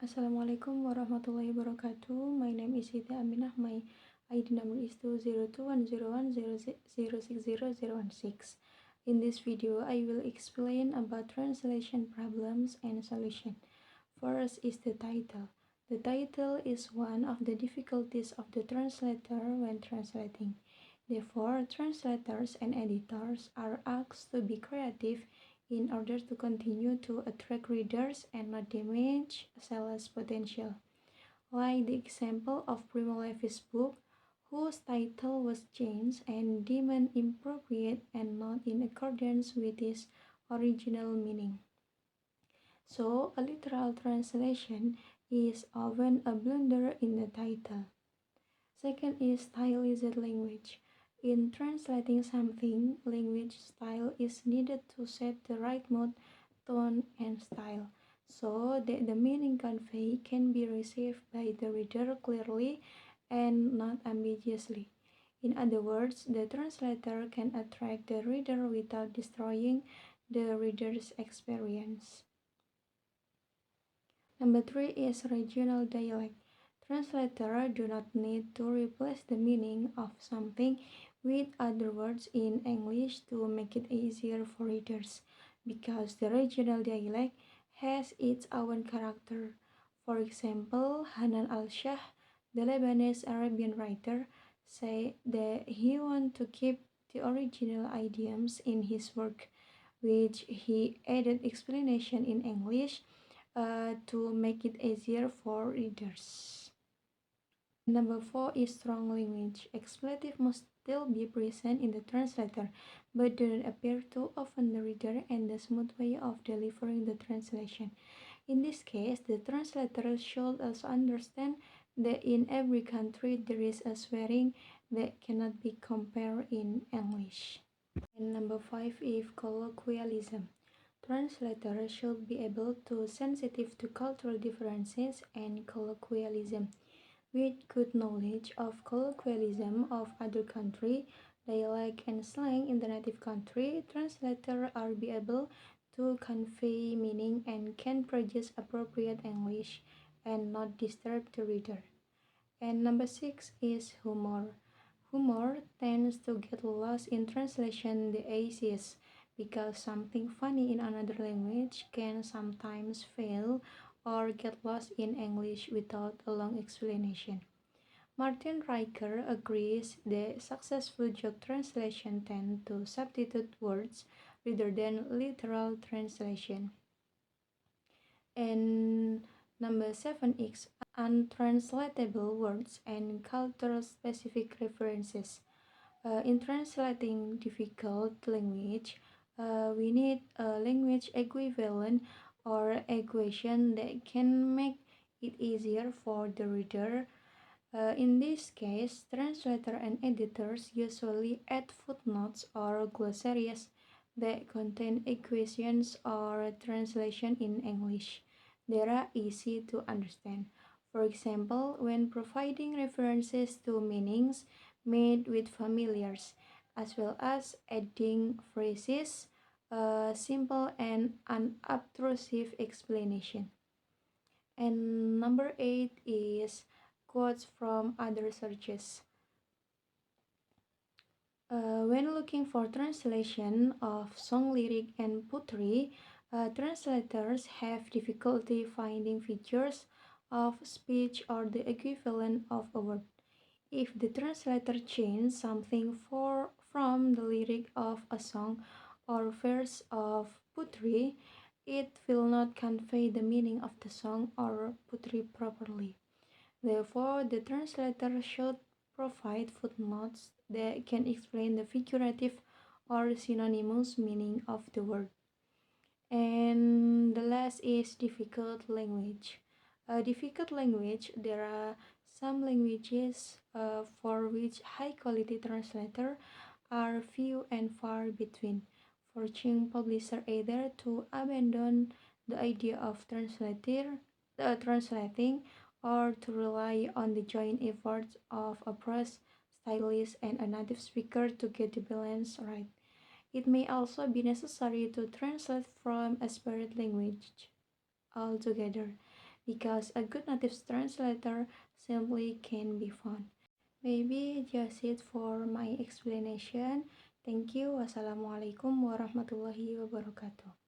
Assalamualaikum warahmatullahi wabarakatuh. My name is Siti Aminah. My ID number is 2021010060016. In this video, I will explain about translation problems and solution. First is the title. The title is one of the difficulties of the translator when translating. Therefore, translators and editors are asked to be creative in order to continue to attract readers and not damage sales potential. Like the example of Primo Levi's book, whose title was changed and deemed inappropriate and not in accordance with its original meaning. So, a literal translation is often a blunder in the title. Second is stylized language. In translating something, language style is needed to set the right mood, tone, and style, so that the meaning conveyed can be received by the reader clearly and not ambiguously. In other words, the translator can attract the reader without destroying the reader's experience. Number 3 is regional dialect. Translators do not need to replace the meaning of something with other words in English to make it easier for readers, because the regional dialect has its own character. For example, Hanan al-Shah, the Lebanese Arabian writer, said that he wanted to keep the original idioms in his work, which he added explanation in English to make it easier for readers. Number 4 is strong language. Expletive must still be present in the translator, but do not appear to offend the reader and the smooth way of delivering the translation. In this case, the translator should also understand that in every country there is a swearing that cannot be compared in English. And number 5 is colloquialism. Translators should be able to sensitive to cultural differences and colloquialism. With good knowledge of colloquialism of other country, dialect and slang in the native country, translators are be able to convey meaning and can produce appropriate English and not disturb the reader. And number 6 is humor. Humor tends to get lost in translation the easiest, because something funny in another language can sometimes fail or get lost in English without a long explanation. Martin Riker agrees that successful joke translation tend to substitute words rather than literal translation. And number 7 is untranslatable words and cultural-specific references. In translating difficult language, we need a language equivalent or equation that can make it easier for the reader. In this case, translator and editors usually add footnotes or glossaries that contain equations or translation in English that are easy to understand. For example, when providing references to meanings made with familiars, as well as adding phrases, simple and unobtrusive explanation. And number 8 is quotes from other sources. When looking for translation of song lyric and poetry, translators have difficulty finding features of speech or the equivalent of a word. If the translator changes something from the lyric of a song or verse of poetry, it will not convey the meaning of the song or poetry properly. Therefore, the translator should provide footnotes that can explain the figurative or synonymous meaning of the word. And the last is difficult language. Difficult language, there are some languages for which high quality translators are few and far between, forcing publishers either to abandon the idea of translating or to rely on the joint efforts of a press stylist and a native speaker to get the balance right. It may also be necessary to translate from a separate language altogether. because a good native translator simply can be found. Maybe just it for my explanation. Thank you. Wassalamualaikum warahmatullahi wabarakatuh.